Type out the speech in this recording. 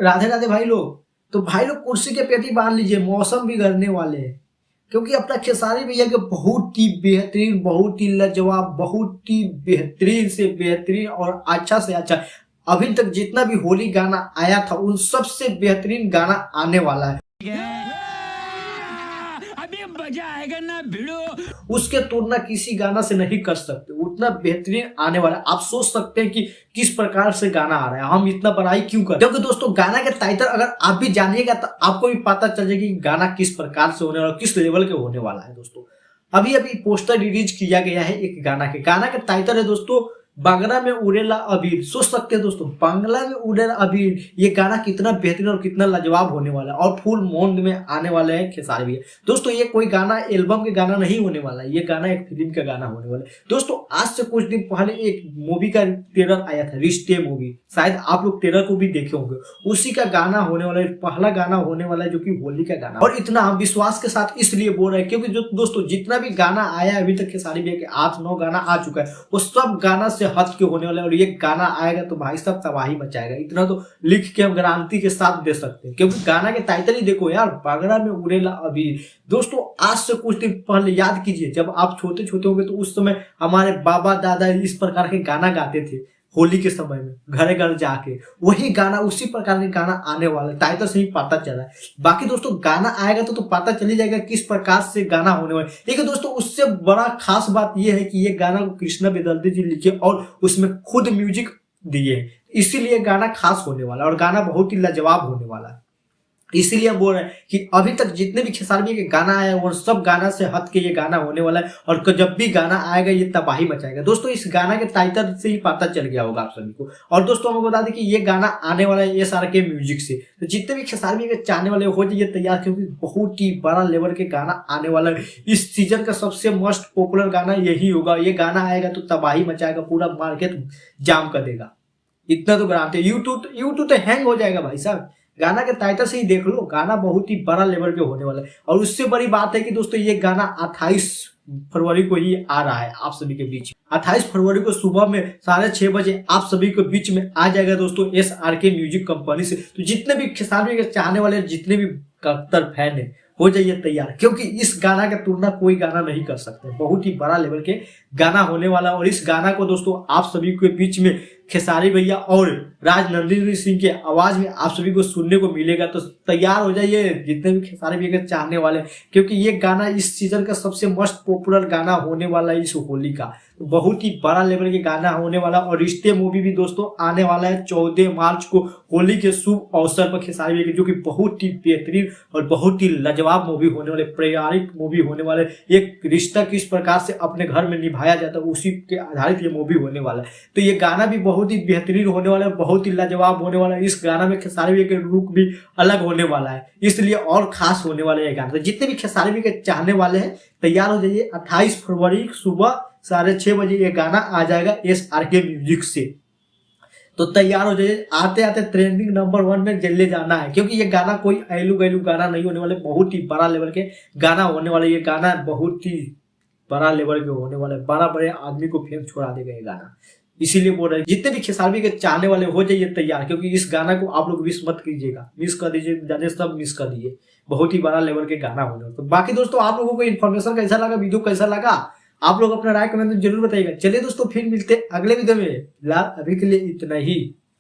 राधे राधे भाई लोग। तो भाई लोग कुर्सी के पेटी बांध लीजिए, मौसम बिगड़ने वाले हैं। क्योंकि अपना खेसारी भैया के बहुत ही बेहतरीन, बहुत ही लाजवाब, बहुत ही बेहतरीन से बेहतरीन और अच्छा से अच्छा अभी तक जितना भी होली गाना आया था उन सबसे बेहतरीन गाना आने वाला है। अभी मजा आएगा ना भिड़ो। उसके तुलना किसी गाना से नहीं कर सकते, उतना बेहतरीन आने वाला है। आप सोच सकते हैं कि किस प्रकार से गाना आ रहा है, हम इतना बड़ाई क्यों कर। क्योंकि दोस्तों गाना के टाइटल अगर आप भी जानिएगा तो आपको भी पता चल जाएगा कि गाना किस प्रकार से होने वाला, किस लेवल के होने वाला है। दोस्तों अभी अभी पोस्टर रिलीज किया गया है एक गाना के। गाना का टाइटल है दोस्तों बांग्ला में उड़ेला अबीर। सोच सकते हैं दोस्तों बांग्ला में उड़ेला अबीर, ये गाना कितना बेहतरीन और कितना लाजवाब होने वाला है और फुल मौन में आने वाले हैं खेसारी भैया। दोस्तों ये कोई गाना एल्बम के गाना नहीं होने वाला है, ये गाना एक फिल्म का गाना होने वाला है। दोस्तों आज से कुछ दिन पहले एक मूवी का ट्रेलर आया था, रिश्ते मूवी, शायद आप लोग ट्रेलर को भी देखे होंगे। उसी का गाना होने वाला है, पहला गाना होने वाला है जो कि होली का गाना। और इतना हम विश्वास के साथ इसलिए बोल रहे हैं क्योंकि जो दोस्तों जितना भी गाना आया अभी तक खेसारी भैया के 8-9 गाना आ चुका है, वो सब गाना से हट के होने वाला है। और ये गाना आएगा तो भाई साहब तबाही मचाएगा, इतना तो लिख के हम गारंटी के साथ दे सकते हैं। क्योंकि गाना के टाइटल ही देखो यार, बांग्ला में उड़ेला अबीर। दोस्तों आज से कुछ दिन पहले याद कीजिए जब आप छोटे छोटे होंगे तो उस समय हमारे बाबा दादा इस प्रकार के गाना गाते थे होली के समय में घर घर जाके। वही गाना उसी प्रकार के गाना आने वाला है, टाइटल से ही पता चला है। बाकी दोस्तों गाना आएगा तो पता चल ही जाएगा किस प्रकार से गाना होने वाला है। लेकिन दोस्तों उससे बड़ा खास बात यह है कि ये गाना को कृष्णा बेदर्दी जी लिखे और उसमें खुद म्यूजिक दिए, इसीलिए गाना खास होने वाला है और गाना बहुत ही लाजवाब होने वाला है। इसीलिए हम बोल रहे हैं कि अभी तक जितने भी खेसारी के गाना आए वो सब गाना से हट के ये गाना होने वाला है और जब भी गाना आएगा ये तबाही मचाएगा। दोस्तों इस गाना के टाइटल से ही पता चल गया होगा आप सभी को। और दोस्तों हमको बता दें कि ये गाना आने वाला है SRK म्यूजिक से। तो जितने भी खेसारी के चाहने वाले हो जाइए तैयार, क्योंकि बहुत ही बड़ा लेवल के गाना आने वाला है। इस सीजन का सबसे मोस्ट पॉपुलर गाना यही होगा। ये गाना आएगा तो तबाही मचाएगा, पूरा मार्केट जाम कर देगा, इतना तो गारंटी। यूट्यूब तो हैंग हो जाएगा भाई साहब। गाना के टाइटल से ही देख लो, गाना बहुत ही बड़ा लेवल पे होने वाला है। और उससे बड़ी बात है कि दोस्तों ये गाना 28 फरवरी को ही आ रहा है आप सभी के बीच। 28 फरवरी को सुबह में 6:30 बजे आप सभी के बीच में आ जाएगा दोस्तों SRK म्यूजिक कंपनी से। तो जितने भी खेसारी के चाहने वाले, जितने भी कट्टर फैन है, हो जाइए तैयार, क्योंकि इस गाना के तुलना कोई गाना नहीं कर सकते। बहुत ही बड़ा लेवल के गाना होने वाला। और इस गाना को दोस्तों आप सभी के बीच में खेसारी भैया और राजनंदिनी सिंह के आवाज में आप सभी को सुनने को मिलेगा। तो तैयार हो जाइए जितने भी खेसारी भैया के चाहने वाले, क्योंकि ये गाना इस सीजन का सबसे मोस्ट पॉपुलर गाना होने वाला है इस होली का। तो बहुत ही बड़ा लेवल के गाना होने वाला। और रिश्ते मूवी भी दोस्तों आने वाला है 14 मार्च को होली के शुभ अवसर पर खेसारी भैया की, जो कि बहुत ही बेहतरीन और बहुत ही लाजवाब मूवी होने वाले, पारिवारिक मूवी होने वाले। एक रिश्ता किस प्रकार से अपने घर में निभाया जाता है उसी के आधारित ये मूवी होने वाला है। तो ये गाना भी बहुत ही बेहतरीन होने वाला है, बहुत ही लाजवाब होने वाला है। इस गाना में खेसारी भैया के लुक भी अलग होने वाला है, इसलिए और खास होने वाला है ये गाना। तो जितने भी खेसारी भैया के चाहने वाले हैं तैयार हो जाइए। 28 फरवरी सुबह 6:30 बजे ये गाना आ जाएगा SRK म्यूजिक से। तो तैयार हो जाइए, आते आते ट्रेंडिंग नंबर 1 में जल्दी जाना है, क्योंकि ये गाना कोई ऐलू गैलू गाना नहीं होने वाले, बहुत ही बड़ा लेवल के गाना होने वाला। ये गाना बहुत ही बड़ा लेवल के होने वाले, बड़ा बड़े आदमी को फेम छोड़ा देगा ये गाना। इसीलिए बोल रहे हैं जितने भी खेसारी के चाहने वाले हो जाइए तैयार, क्योंकि इस गाना को आप लोग मिस मत कीजिएगा, मिस कर दीजिए, जाने सब मिस कर दीजिए। बहुत ही बड़ा लेवल के गाना होने वाला। तो बाकी दोस्तों आप लोगों को इन्फॉर्मेशन कैसा लगा, वीडियो कैसा लगा, आप लोग अपना राय कमेंट में जरूर बताइएगा। चलिए दोस्तों फिर मिलते अगले वीडियो में, फिलहाल अभी के लिए इतना ही।